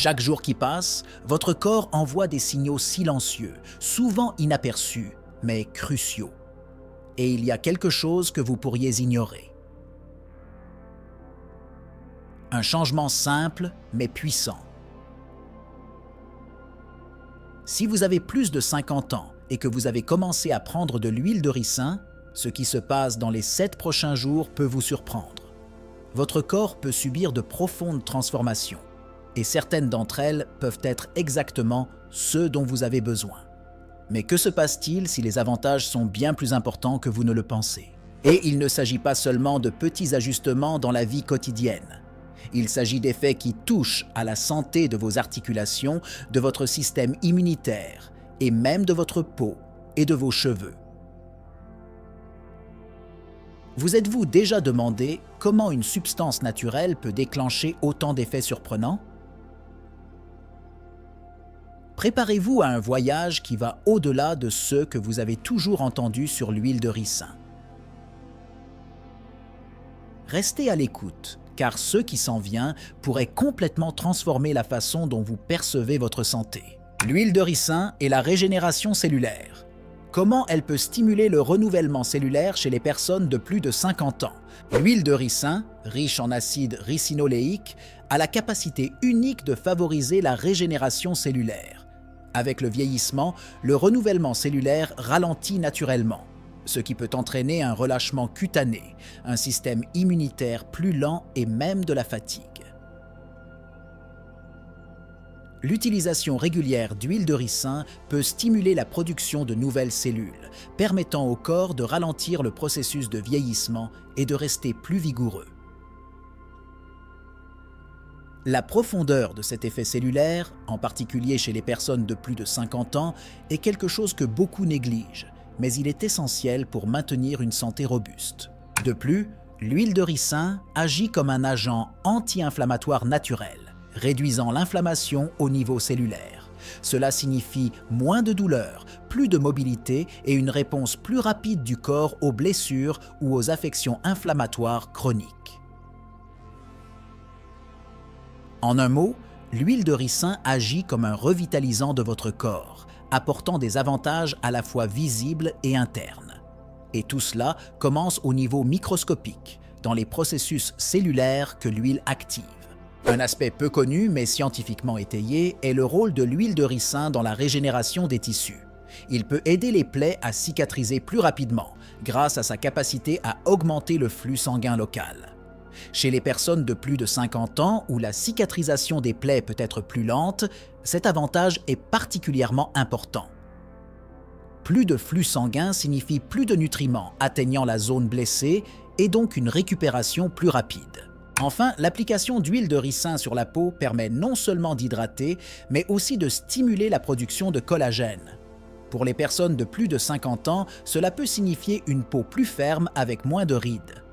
Chaque jour qui passe, votre corps envoie des signaux silencieux, souvent inaperçus, mais cruciaux. Et il y a quelque chose que vous pourriez ignorer. Un changement simple mais puissant. Si vous avez plus de 50 ans et que vous avez commencé à prendre de l'huile de ricin, ce qui se passe dans les 7 prochains jours peut vous surprendre. Votre corps peut subir de profondes transformations, et certaines d'entre elles peuvent être exactement ce dont vous avez besoin. Mais que se passe-t-il si les avantages sont bien plus importants que vous ne le pensez? Et il ne s'agit pas seulement de petits ajustements dans la vie quotidienne. Il s'agit d'effets qui touchent à la santé de vos articulations, de votre système immunitaire et même de votre peau et de vos cheveux. Vous êtes-vous déjà demandé comment une substance naturelle peut déclencher autant d'effets surprenants? Préparez-vous à un voyage qui va au-delà de ceux que vous avez toujours entendus sur l'huile de ricin. Restez à l'écoute, car ce qui s'en vient pourrait complètement transformer la façon dont vous percevez votre santé. L'huile de ricin et la régénération cellulaire. Comment elle peut stimuler le renouvellement cellulaire chez les personnes de plus de 50 ans? L'huile de ricin, riche en acide ricinoléique, a la capacité unique de favoriser la régénération cellulaire. Avec le vieillissement, le renouvellement cellulaire ralentit naturellement, ce qui peut entraîner un relâchement cutané, un système immunitaire plus lent et même de la fatigue. L'utilisation régulière d'huile de ricin peut stimuler la production de nouvelles cellules, permettant au corps de ralentir le processus de vieillissement et de rester plus vigoureux. La profondeur de cet effet cellulaire, en particulier chez les personnes de plus de 50 ans, est quelque chose que beaucoup négligent, mais il est essentiel pour maintenir une santé robuste. De plus, l'huile de ricin agit comme un agent anti-inflammatoire naturel, réduisant l'inflammation au niveau cellulaire. Cela signifie moins de douleur, plus de mobilité et une réponse plus rapide du corps aux blessures ou aux affections inflammatoires chroniques. En un mot, l'huile de ricin agit comme un revitalisant de votre corps, apportant des avantages à la fois visibles et internes. Et tout cela commence au niveau microscopique, dans les processus cellulaires que l'huile active. Un aspect peu connu mais scientifiquement étayé est le rôle de l'huile de ricin dans la régénération des tissus. Il peut aider les plaies à cicatriser plus rapidement, grâce à sa capacité à augmenter le flux sanguin local. Chez les personnes de plus de 50 ans où la cicatrisation des plaies peut être plus lente, cet avantage est particulièrement important. Plus de flux sanguin signifie plus de nutriments atteignant la zone blessée et donc une récupération plus rapide. Enfin, l'application d'huile de ricin sur la peau permet non seulement d'hydrater, mais aussi de stimuler la production de collagène. Pour les personnes de plus de 50 ans, cela peut signifier une peau plus ferme avec moins de rides.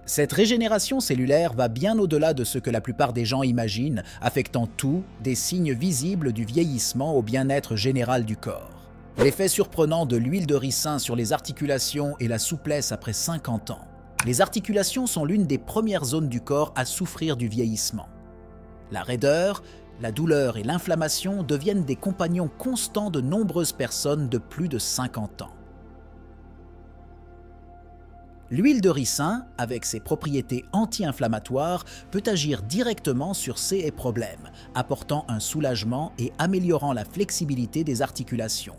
Cette régénération cellulaire va bien au-delà de ce que la plupart des gens imaginent, affectant tout, des signes visibles du vieillissement au bien-être général du corps. L'effet surprenant de l'huile de ricin sur les articulations et la souplesse après 50 ans. Les articulations sont l'une des premières zones du corps à souffrir du vieillissement. La raideur, la douleur et l'inflammation deviennent des compagnons constants de nombreuses personnes de plus de 50 ans. L'huile de ricin, avec ses propriétés anti-inflammatoires, peut agir directement sur ces problèmes, apportant un soulagement et améliorant la flexibilité des articulations.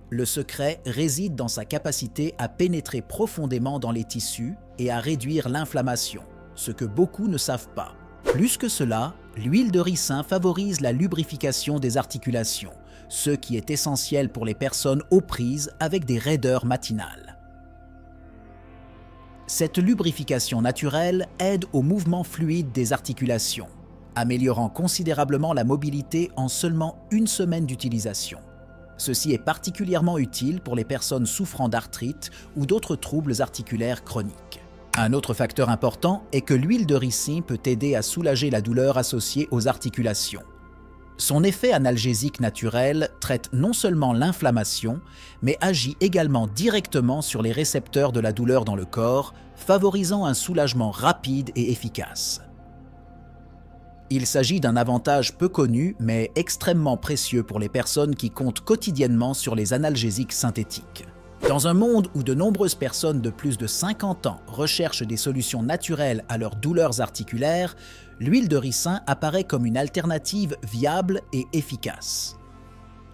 Le secret réside dans sa capacité à pénétrer profondément dans les tissus et à réduire l'inflammation, ce que beaucoup ne savent pas. Plus que cela, l'huile de ricin favorise la lubrification des articulations, ce qui est essentiel pour les personnes aux prises avec des raideurs matinales. Cette lubrification naturelle aide au mouvement fluide des articulations, améliorant considérablement la mobilité en seulement une semaine d'utilisation. Ceci est particulièrement utile pour les personnes souffrant d'arthrite ou d'autres troubles articulaires chroniques. Un autre facteur important est que l'huile de ricin peut aider à soulager la douleur associée aux articulations. Son effet analgésique naturel traite non seulement l'inflammation, mais agit également directement sur les récepteurs de la douleur dans le corps, favorisant un soulagement rapide et efficace. Il s'agit d'un avantage peu connu mais extrêmement précieux pour les personnes qui comptent quotidiennement sur les analgésiques synthétiques. Dans un monde où de nombreuses personnes de plus de 50 ans recherchent des solutions naturelles à leurs douleurs articulaires, l'huile de ricin apparaît comme une alternative viable et efficace.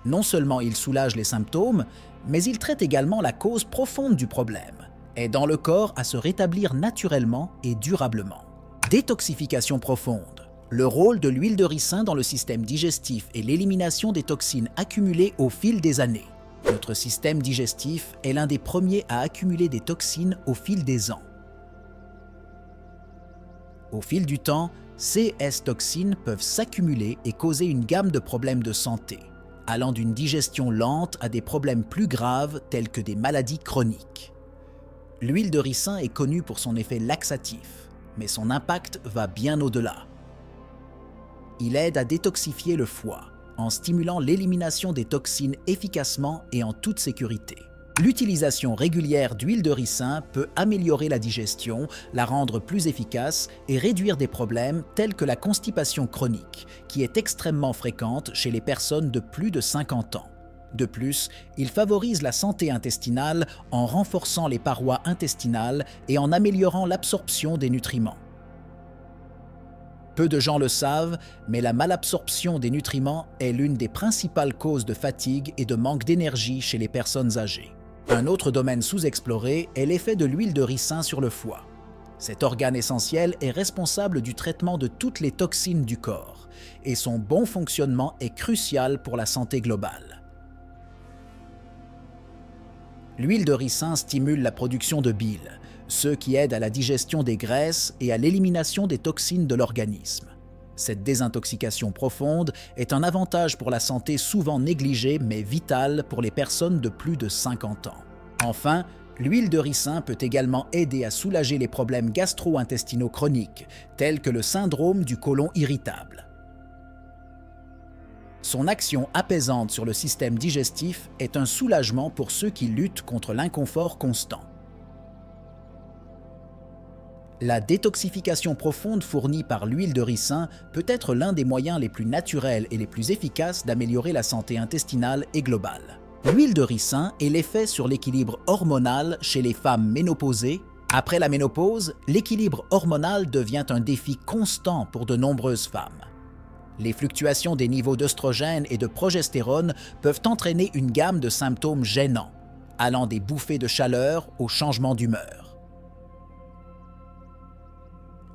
Non seulement il soulage les symptômes, mais il traite également la cause profonde du problème, aidant le corps à se rétablir naturellement et durablement. Détoxification profonde. Le rôle de l'huile de ricin dans le système digestif et l'élimination des toxines accumulées au fil des années. Notre système digestif est l'un des premiers à accumuler des toxines au fil des ans. Au fil du temps, ces toxines peuvent s'accumuler et causer une gamme de problèmes de santé, allant d'une digestion lente à des problèmes plus graves tels que des maladies chroniques. L'huile de ricin est connue pour son effet laxatif, mais son impact va bien au-delà. Il aide à détoxifier le foie, en stimulant l'élimination des toxines efficacement et en toute sécurité. L'utilisation régulière d'huile de ricin peut améliorer la digestion, la rendre plus efficace et réduire des problèmes tels que la constipation chronique, qui est extrêmement fréquente chez les personnes de plus de 50 ans. De plus, il favorise la santé intestinale en renforçant les parois intestinales et en améliorant l'absorption des nutriments. Peu de gens le savent, mais la malabsorption des nutriments est l'une des principales causes de fatigue et de manque d'énergie chez les personnes âgées. Un autre domaine sous-exploré est l'effet de l'huile de ricin sur le foie. Cet organe essentiel est responsable du traitement de toutes les toxines du corps, et son bon fonctionnement est crucial pour la santé globale. L'huile de ricin stimule la production de bile, ce qui aide à la digestion des graisses et à l'élimination des toxines de l'organisme. Cette désintoxication profonde est un avantage pour la santé souvent négligé mais vital pour les personnes de plus de 50 ans. Enfin, l'huile de ricin peut également aider à soulager les problèmes gastro-intestinaux chroniques, tels que le syndrome du côlon irritable. Son action apaisante sur le système digestif est un soulagement pour ceux qui luttent contre l'inconfort constant. La détoxification profonde fournie par l'huile de ricin peut être l'un des moyens les plus naturels et les plus efficaces d'améliorer la santé intestinale et globale. L'huile de ricin est l'effet sur l'équilibre hormonal chez les femmes ménopausées. Après la ménopause, l'équilibre hormonal devient un défi constant pour de nombreuses femmes. Les fluctuations des niveaux d'œstrogène et de progestérone peuvent entraîner une gamme de symptômes gênants, allant des bouffées de chaleur aux changements d'humeur.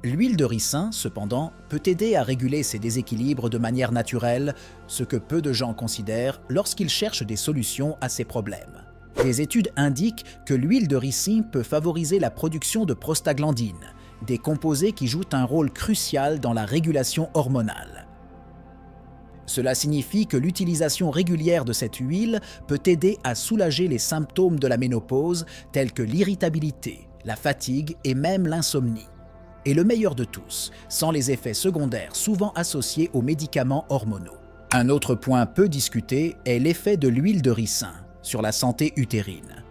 L'huile de ricin, cependant, peut aider à réguler ces déséquilibres de manière naturelle, ce que peu de gens considèrent lorsqu'ils cherchent des solutions à ces problèmes. Des études indiquent que l'huile de ricin peut favoriser la production de prostaglandines, des composés qui jouent un rôle crucial dans la régulation hormonale. Cela signifie que l'utilisation régulière de cette huile peut aider à soulager les symptômes de la ménopause tels que l'irritabilité, la fatigue et même l'insomnie. Et le meilleur de tous, sans les effets secondaires souvent associés aux médicaments hormonaux. Un autre point peu discuté est l'effet de l'huile de ricin sur la santé utérine.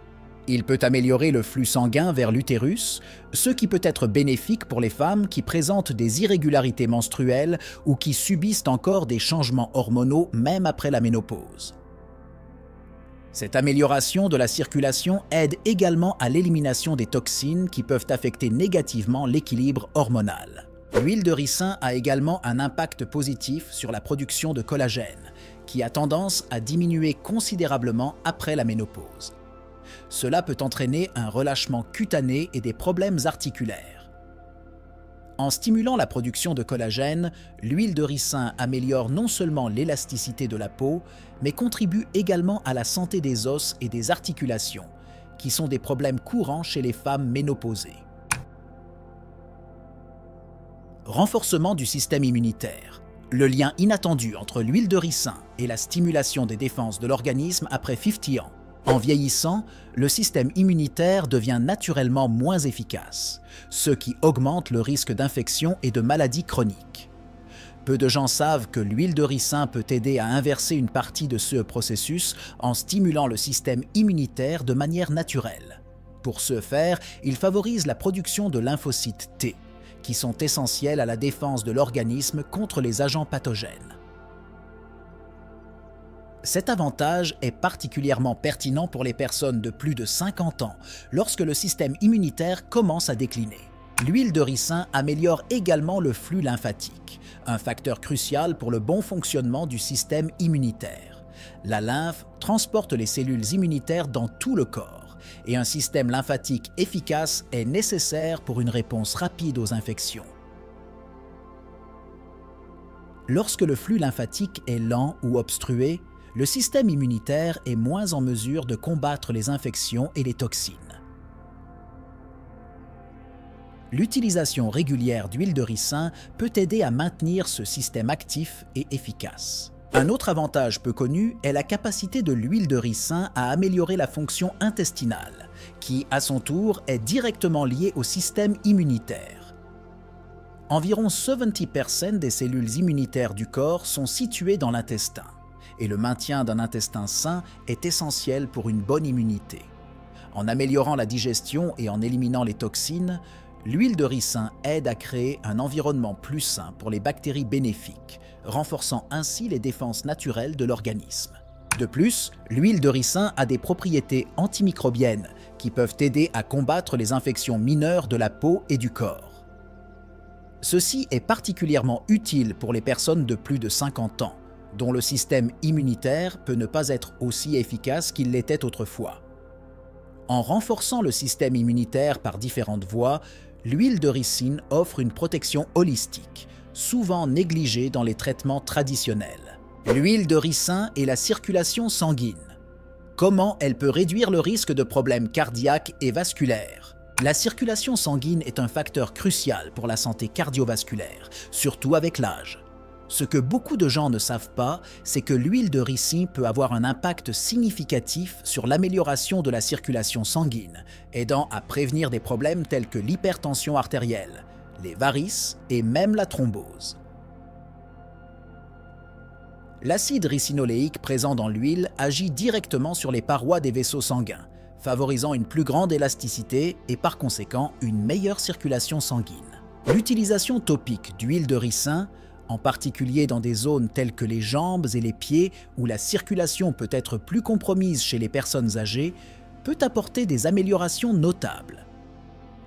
Il peut améliorer le flux sanguin vers l'utérus, ce qui peut être bénéfique pour les femmes qui présentent des irrégularités menstruelles ou qui subissent encore des changements hormonaux même après la ménopause. Cette amélioration de la circulation aide également à l'élimination des toxines qui peuvent affecter négativement l'équilibre hormonal. L'huile de ricin a également un impact positif sur la production de collagène, qui a tendance à diminuer considérablement après la ménopause. Cela peut entraîner un relâchement cutané et des problèmes articulaires. En stimulant la production de collagène, l'huile de ricin améliore non seulement l'élasticité de la peau, mais contribue également à la santé des os et des articulations, qui sont des problèmes courants chez les femmes ménopausées. Renforcement du système immunitaire. Le lien inattendu entre l'huile de ricin et la stimulation des défenses de l'organisme après 50 ans. En vieillissant, le système immunitaire devient naturellement moins efficace, ce qui augmente le risque d'infection et de maladies chroniques. Peu de gens savent que l'huile de ricin peut aider à inverser une partie de ce processus en stimulant le système immunitaire de manière naturelle. Pour ce faire, il favorise la production de lymphocytes T, qui sont essentiels à la défense de l'organisme contre les agents pathogènes. Cet avantage est particulièrement pertinent pour les personnes de plus de 50 ans, lorsque le système immunitaire commence à décliner. L'huile de ricin améliore également le flux lymphatique, un facteur crucial pour le bon fonctionnement du système immunitaire. La lymphe transporte les cellules immunitaires dans tout le corps, et un système lymphatique efficace est nécessaire pour une réponse rapide aux infections. Lorsque le flux lymphatique est lent ou obstrué, le système immunitaire est moins en mesure de combattre les infections et les toxines. L'utilisation régulière d'huile de ricin peut aider à maintenir ce système actif et efficace. Un autre avantage peu connu est la capacité de l'huile de ricin à améliorer la fonction intestinale, qui, à son tour, est directement liée au système immunitaire. Environ 70% des cellules immunitaires du corps sont situées dans l'intestin, et le maintien d'un intestin sain est essentiel pour une bonne immunité. En améliorant la digestion et en éliminant les toxines, l'huile de ricin aide à créer un environnement plus sain pour les bactéries bénéfiques, renforçant ainsi les défenses naturelles de l'organisme. De plus, l'huile de ricin a des propriétés antimicrobiennes qui peuvent aider à combattre les infections mineures de la peau et du corps. Ceci est particulièrement utile pour les personnes de plus de 50 ans, dont le système immunitaire peut ne pas être aussi efficace qu'il l'était autrefois. En renforçant le système immunitaire par différentes voies, l'huile de ricin offre une protection holistique, souvent négligée dans les traitements traditionnels. L'huile de ricin et la circulation sanguine. Comment elle peut réduire le risque de problèmes cardiaques et vasculaires? La circulation sanguine est un facteur crucial pour la santé cardiovasculaire, surtout avec l'âge. Ce que beaucoup de gens ne savent pas, c'est que l'huile de ricin peut avoir un impact significatif sur l'amélioration de la circulation sanguine, aidant à prévenir des problèmes tels que l'hypertension artérielle, les varices et même la thrombose. L'acide ricinoléique présent dans l'huile agit directement sur les parois des vaisseaux sanguins, favorisant une plus grande élasticité et par conséquent une meilleure circulation sanguine. L'utilisation topique d'huile de ricin, en particulier dans des zones telles que les jambes et les pieds où la circulation peut être plus compromise chez les personnes âgées, peut apporter des améliorations notables.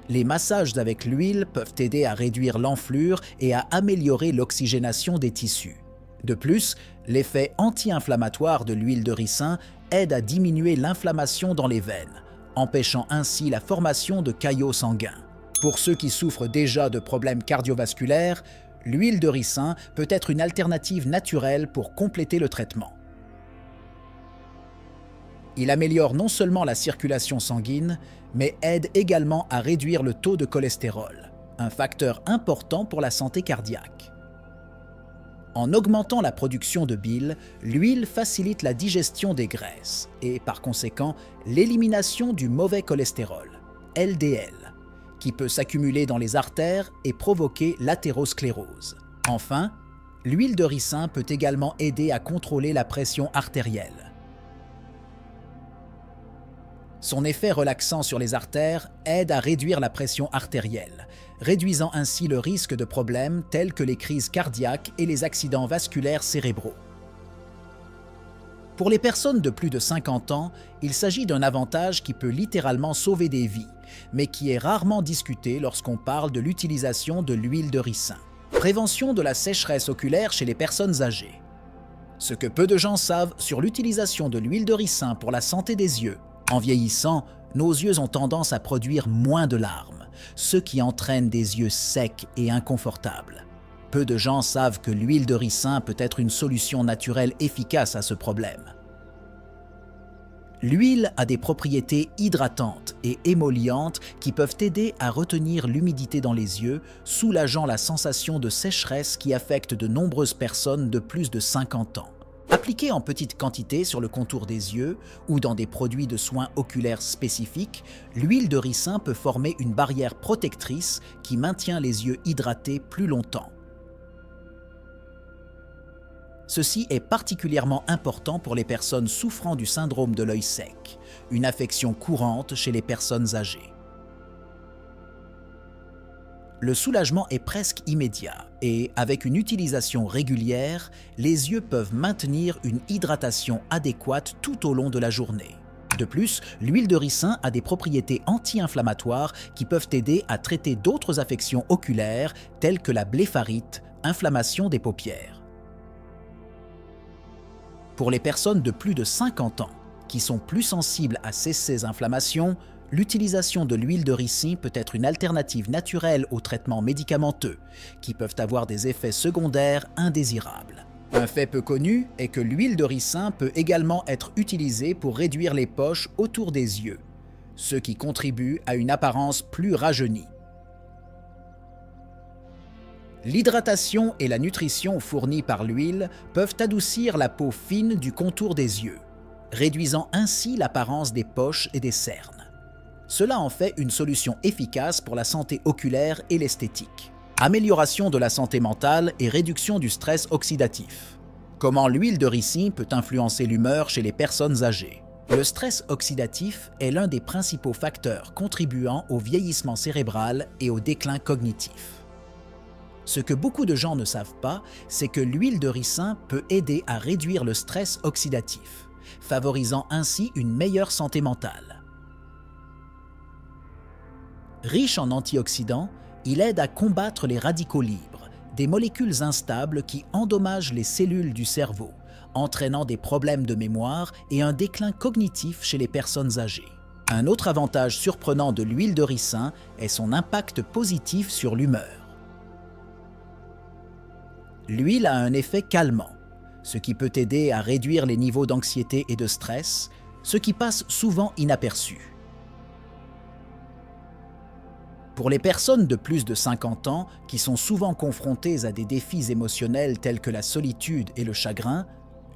Les massages avec l'huile peuvent aider à réduire l'enflure et à améliorer l'oxygénation des tissus. De plus, l'effet anti-inflammatoire de l'huile de ricin aide à diminuer l'inflammation dans les veines, empêchant ainsi la formation de caillots sanguins. Pour ceux qui souffrent déjà de problèmes cardiovasculaires, l'huile de ricin peut être une alternative naturelle pour compléter le traitement. Il améliore non seulement la circulation sanguine, mais aide également à réduire le taux de cholestérol, un facteur important pour la santé cardiaque. En augmentant la production de bile, l'huile facilite la digestion des graisses et, par conséquent, l'élimination du mauvais cholestérol, LDL, qui peut s'accumuler dans les artères et provoquer l'athérosclérose. Enfin, l'huile de ricin peut également aider à contrôler la pression artérielle. Son effet relaxant sur les artères aide à réduire la pression artérielle, réduisant ainsi le risque de problèmes tels que les crises cardiaques et les accidents vasculaires cérébraux. Pour les personnes de plus de 50 ans, il s'agit d'un avantage qui peut littéralement sauver des vies, mais qui est rarement discuté lorsqu'on parle de l'utilisation de l'huile de ricin. Prévention de la sécheresse oculaire chez les personnes âgées. Ce que peu de gens savent sur l'utilisation de l'huile de ricin pour la santé des yeux. En vieillissant, nos yeux ont tendance à produire moins de larmes, ce qui entraîne des yeux secs et inconfortables. Peu de gens savent que l'huile de ricin peut être une solution naturelle efficace à ce problème. L'huile a des propriétés hydratantes et émollientes qui peuvent aider à retenir l'humidité dans les yeux, soulageant la sensation de sécheresse qui affecte de nombreuses personnes de plus de 50 ans. Appliquée en petite quantité sur le contour des yeux ou dans des produits de soins oculaires spécifiques, l'huile de ricin peut former une barrière protectrice qui maintient les yeux hydratés plus longtemps. Ceci est particulièrement important pour les personnes souffrant du syndrome de l'œil sec, une affection courante chez les personnes âgées. le soulagement est presque immédiat et, avec une utilisation régulière, les yeux peuvent maintenir une hydratation adéquate tout au long de la journée. De plus, l'huile de ricin a des propriétés anti-inflammatoires qui peuvent aider à traiter d'autres affections oculaires telles que la blépharite, inflammation des paupières. Pour les personnes de plus de 50 ans qui sont plus sensibles à ces inflammations, l'utilisation de l'huile de ricin peut être une alternative naturelle aux traitements médicamenteux qui peuvent avoir des effets secondaires indésirables. Un fait peu connu est que l'huile de ricin peut également être utilisée pour réduire les poches autour des yeux, ce qui contribue à une apparence plus rajeunie. L'hydratation et la nutrition fournies par l'huile peuvent adoucir la peau fine du contour des yeux, réduisant ainsi l'apparence des poches et des cernes. Cela en fait une solution efficace pour la santé oculaire et l'esthétique. Amélioration de la santé mentale et réduction du stress oxydatif. Comment l'huile de ricin peut influencer l'humeur chez les personnes âgées? Le stress oxydatif est l'un des principaux facteurs contribuant au vieillissement cérébral et au déclin cognitif. Ce que beaucoup de gens ne savent pas, c'est que l'huile de ricin peut aider à réduire le stress oxydatif, favorisant ainsi une meilleure santé mentale. Riche en antioxydants, il aide à combattre les radicaux libres, des molécules instables qui endommagent les cellules du cerveau, entraînant des problèmes de mémoire et un déclin cognitif chez les personnes âgées. Un autre avantage surprenant de l'huile de ricin est son impact positif sur l'humeur. L'huile a un effet calmant, ce qui peut aider à réduire les niveaux d'anxiété et de stress, ce qui passe souvent inaperçu. Pour les personnes de plus de 50 ans qui sont souvent confrontées à des défis émotionnels tels que la solitude et le chagrin,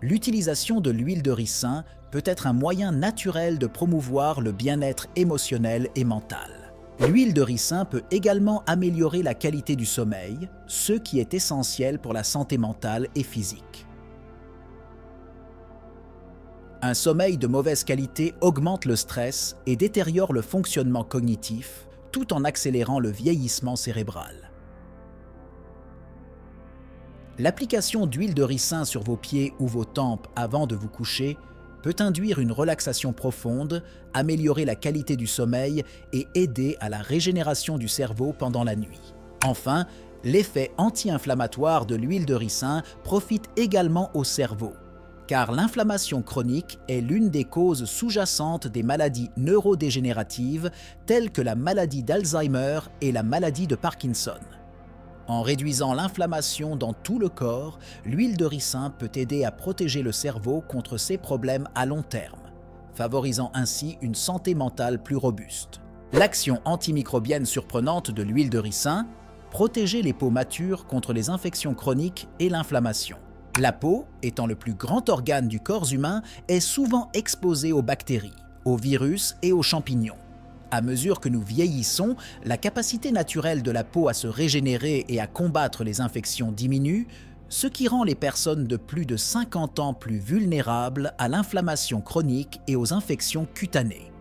l'utilisation de l'huile de ricin peut être un moyen naturel de promouvoir le bien-être émotionnel et mental. L'huile de ricin peut également améliorer la qualité du sommeil, ce qui est essentiel pour la santé mentale et physique. Un sommeil de mauvaise qualité augmente le stress et détériore le fonctionnement cognitif, tout en accélérant le vieillissement cérébral. L'application d'huile de ricin sur vos pieds ou vos tempes avant de vous coucher peut induire une relaxation profonde, améliorer la qualité du sommeil et aider à la régénération du cerveau pendant la nuit. Enfin, l'effet anti-inflammatoire de l'huile de ricin profite également au cerveau, car l'inflammation chronique est l'une des causes sous-jacentes des maladies neurodégénératives telles que la maladie d'Alzheimer et la maladie de Parkinson. En réduisant l'inflammation dans tout le corps, l'huile de ricin peut aider à protéger le cerveau contre ces problèmes à long terme, favorisant ainsi une santé mentale plus robuste. L'action antimicrobienne surprenante de l'huile de ricin, protéger les peaux matures contre les infections chroniques et l'inflammation. La peau, étant le plus grand organe du corps humain, est souvent exposée aux bactéries, aux virus et aux champignons. À mesure que nous vieillissons, la capacité naturelle de la peau à se régénérer et à combattre les infections diminue, ce qui rend les personnes de plus de 50 ans plus vulnérables à l'inflammation chronique et aux infections cutanées.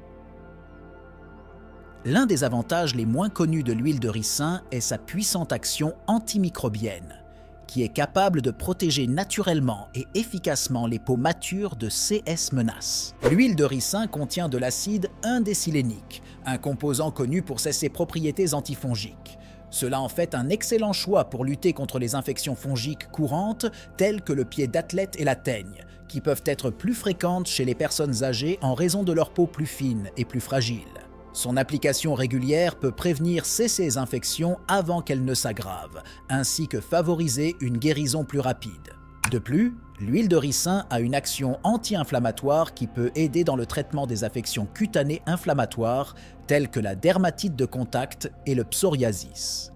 L'un des avantages les moins connus de l'huile de ricin est sa puissante action antimicrobienne, qui est capable de protéger naturellement et efficacement les peaux matures de CS menaces. L'huile de ricin contient de l'acide indécylénique, un composant connu pour ses propriétés antifongiques. Cela en fait un excellent choix pour lutter contre les infections fongiques courantes telles que le pied d'athlète et la teigne, qui peuvent être plus fréquentes chez les personnes âgées en raison de leur peau plus fine et plus fragile. Son application régulière peut prévenir ces infections avant qu'elles ne s'aggravent, ainsi que favoriser une guérison plus rapide. De plus, l'huile de ricin a une action anti-inflammatoire qui peut aider dans le traitement des affections cutanées inflammatoires telles que la dermatite de contact et le psoriasis.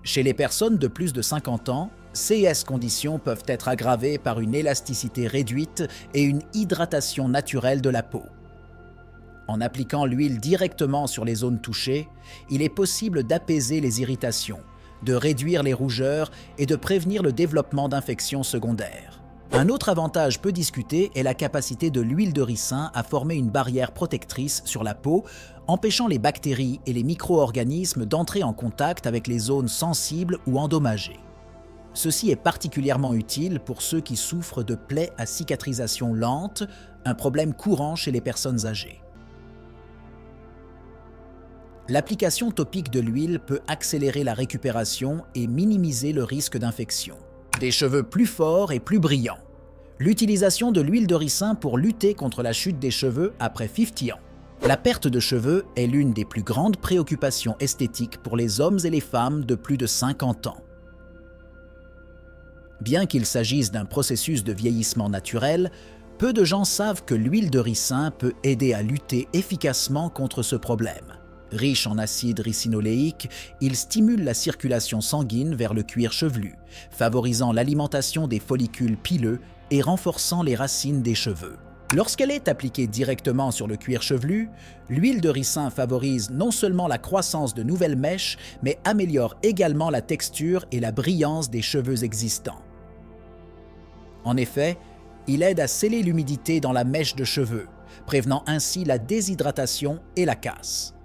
Chez les personnes de plus de 50 ans, ces conditions peuvent être aggravées par une élasticité réduite et une hydratation naturelle de la peau. En appliquant l'huile directement sur les zones touchées, il est possible d'apaiser les irritations, de réduire les rougeurs et de prévenir le développement d'infections secondaires. Un autre avantage peu discuté est la capacité de l'huile de ricin à former une barrière protectrice sur la peau empêchant les bactéries et les micro-organismes d'entrer en contact avec les zones sensibles ou endommagées. Ceci est particulièrement utile pour ceux qui souffrent de plaies à cicatrisation lente, un problème courant chez les personnes âgées. L'application topique de l'huile peut accélérer la récupération et minimiser le risque d'infection. Des cheveux plus forts et plus brillants. L'utilisation de l'huile de ricin pour lutter contre la chute des cheveux après 50 ans. La perte de cheveux est l'une des plus grandes préoccupations esthétiques pour les hommes et les femmes de plus de 50 ans. Bien qu'il s'agisse d'un processus de vieillissement naturel, peu de gens savent que l'huile de ricin peut aider à lutter efficacement contre ce problème. Riche en acide ricinoléique, il stimule la circulation sanguine vers le cuir chevelu, favorisant l'alimentation des follicules pileux et renforçant les racines des cheveux. Lorsqu'elle est appliquée directement sur le cuir chevelu, l'huile de ricin favorise non seulement la croissance de nouvelles mèches, mais améliore également la texture et la brillance des cheveux existants. En effet, il aide à sceller l'humidité dans la mèche de cheveux, prévenant ainsi la déshydratation et la casse.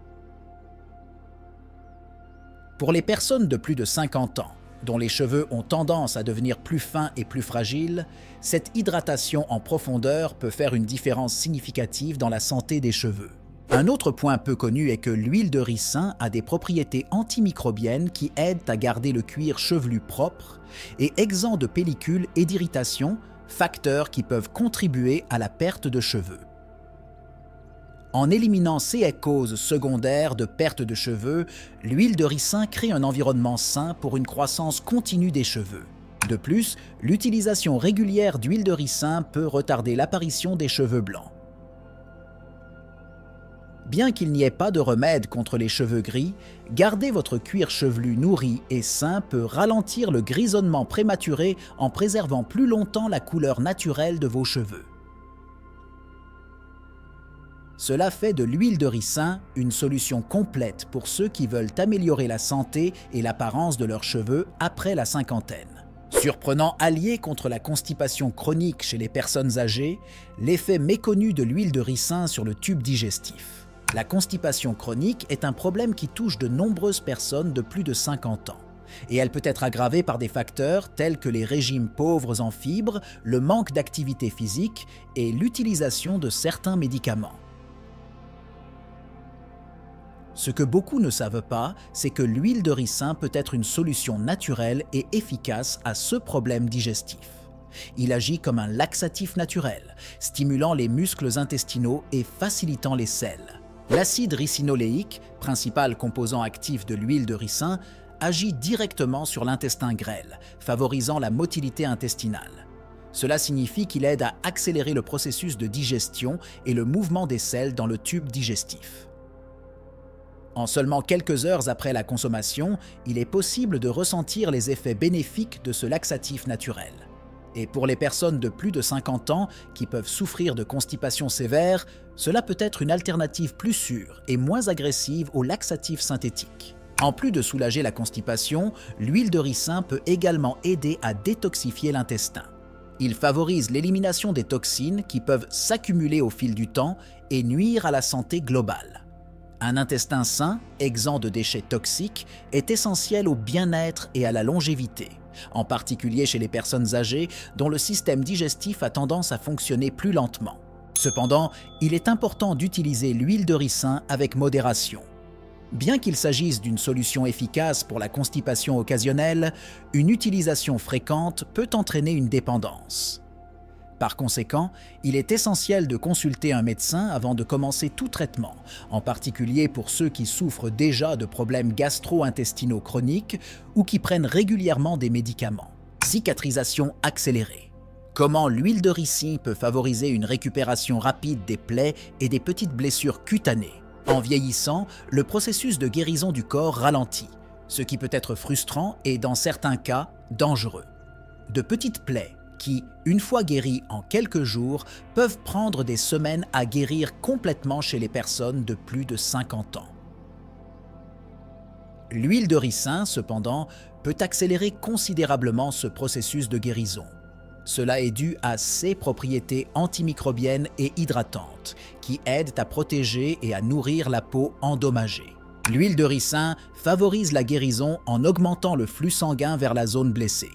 Pour les personnes de plus de 50 ans, dont les cheveux ont tendance à devenir plus fins et plus fragiles, cette hydratation en profondeur peut faire une différence significative dans la santé des cheveux. Un autre point peu connu est que l'huile de ricin a des propriétés antimicrobiennes qui aident à garder le cuir chevelu propre et exempt de pellicules et d'irritation, facteurs qui peuvent contribuer à la perte de cheveux. En éliminant ces causes secondaires de perte de cheveux, l'huile de ricin crée un environnement sain pour une croissance continue des cheveux. De plus, l'utilisation régulière d'huile de ricin peut retarder l'apparition des cheveux blancs. Bien qu'il n'y ait pas de remède contre les cheveux gris, garder votre cuir chevelu nourri et sain peut ralentir le grisonnement prématuré en préservant plus longtemps la couleur naturelle de vos cheveux. Cela fait de l'huile de ricin une solution complète pour ceux qui veulent améliorer la santé et l'apparence de leurs cheveux après la cinquantaine. Surprenant allié contre la constipation chronique chez les personnes âgées, l'effet méconnu de l'huile de ricin sur le tube digestif. La constipation chronique est un problème qui touche de nombreuses personnes de plus de 50 ans. Et elle peut être aggravée par des facteurs tels que les régimes pauvres en fibres, le manque d'activité physique et l'utilisation de certains médicaments. Ce que beaucoup ne savent pas, c'est que l'huile de ricin peut être une solution naturelle et efficace à ce problème digestif. Il agit comme un laxatif naturel, stimulant les muscles intestinaux et facilitant les selles. L'acide ricinoléique, principal composant actif de l'huile de ricin, agit directement sur l'intestin grêle, favorisant la motilité intestinale. Cela signifie qu'il aide à accélérer le processus de digestion et le mouvement des selles dans le tube digestif. En seulement quelques heures après la consommation, il est possible de ressentir les effets bénéfiques de ce laxatif naturel. Et pour les personnes de plus de 50 ans qui peuvent souffrir de constipation sévère, cela peut être une alternative plus sûre et moins agressive aux laxatifs synthétiques. En plus de soulager la constipation, l'huile de ricin peut également aider à détoxifier l'intestin. Il favorise l'élimination des toxines qui peuvent s'accumuler au fil du temps et nuire à la santé globale. Un intestin sain, exempt de déchets toxiques, est essentiel au bien-être et à la longévité, en particulier chez les personnes âgées dont le système digestif a tendance à fonctionner plus lentement. Cependant, il est important d'utiliser l'huile de ricin avec modération. Bien qu'il s'agisse d'une solution efficace pour la constipation occasionnelle, une utilisation fréquente peut entraîner une dépendance. Par conséquent, il est essentiel de consulter un médecin avant de commencer tout traitement, en particulier pour ceux qui souffrent déjà de problèmes gastro-intestinaux chroniques ou qui prennent régulièrement des médicaments. Cicatrisation accélérée. Comment l'huile de ricin peut favoriser une récupération rapide des plaies et des petites blessures cutanées. En vieillissant, le processus de guérison du corps ralentit, ce qui peut être frustrant et, dans certains cas, dangereux. De petites plaies qui, une fois guéries en quelques jours, peuvent prendre des semaines à guérir complètement chez les personnes de plus de 50 ans. L'huile de ricin, cependant, peut accélérer considérablement ce processus de guérison. Cela est dû à ses propriétés antimicrobiennes et hydratantes, qui aident à protéger et à nourrir la peau endommagée. L'huile de ricin favorise la guérison en augmentant le flux sanguin vers la zone blessée.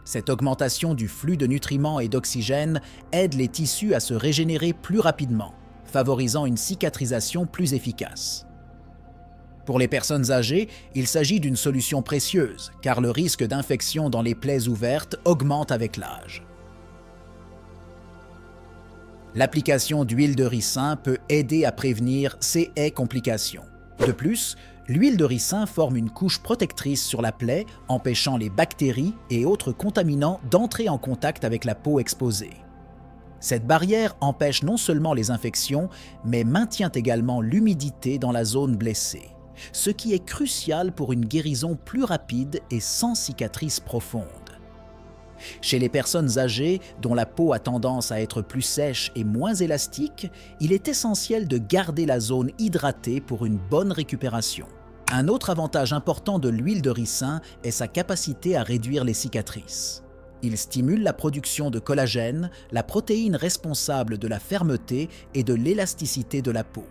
Cette augmentation du flux de nutriments et d'oxygène aide les tissus à se régénérer plus rapidement, favorisant une cicatrisation plus efficace. Pour les personnes âgées, il s'agit d'une solution précieuse, car le risque d'infection dans les plaies ouvertes augmente avec l'âge. L'application d'huile de ricin peut aider à prévenir ces complications. De plus, l'huile de ricin forme une couche protectrice sur la plaie, empêchant les bactéries et autres contaminants d'entrer en contact avec la peau exposée. Cette barrière empêche non seulement les infections, mais maintient également l'humidité dans la zone blessée, ce qui est crucial pour une guérison plus rapide et sans cicatrice profonde. Chez les personnes âgées dont la peau a tendance à être plus sèche et moins élastique, il est essentiel de garder la zone hydratée pour une bonne récupération. Un autre avantage important de l'huile de ricin est sa capacité à réduire les cicatrices. Il stimule la production de collagène, la protéine responsable de la fermeté et de l'élasticité de la peau.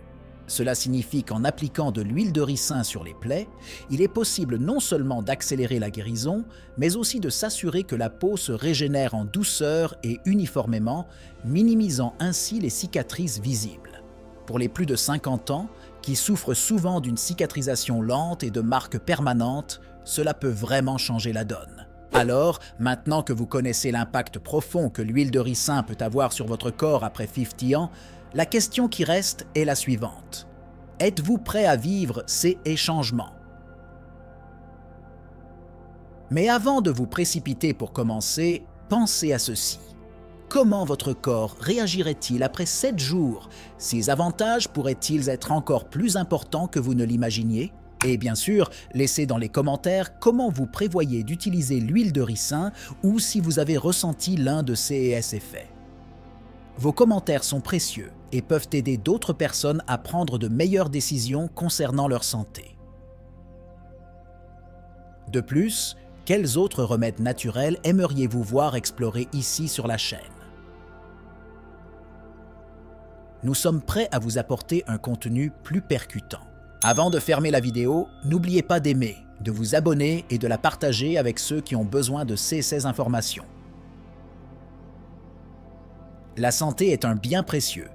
Cela signifie qu'en appliquant de l'huile de ricin sur les plaies, il est possible non seulement d'accélérer la guérison, mais aussi de s'assurer que la peau se régénère en douceur et uniformément, minimisant ainsi les cicatrices visibles. Pour les plus de 50 ans, qui souffrent souvent d'une cicatrisation lente et de marques permanentes, cela peut vraiment changer la donne. Alors, maintenant que vous connaissez l'impact profond que l'huile de ricin peut avoir sur votre corps après 50 ans, la question qui reste est la suivante. Êtes-vous prêt à vivre ces changements? Mais avant de vous précipiter pour commencer, pensez à ceci. Comment votre corps réagirait-il après 7 jours? Ces avantages pourraient-ils être encore plus importants que vous ne l'imaginiez? Et bien sûr, laissez dans les commentaires comment vous prévoyez d'utiliser l'huile de ricin ou si vous avez ressenti l'un de ces effets. Vos commentaires sont précieux et peuvent aider d'autres personnes à prendre de meilleures décisions concernant leur santé. De plus, quels autres remèdes naturels aimeriez-vous voir explorer ici sur la chaîne? Nous sommes prêts à vous apporter un contenu plus percutant. Avant de fermer la vidéo, n'oubliez pas d'aimer, de vous abonner et de la partager avec ceux qui ont besoin de ces informations. La santé est un bien précieux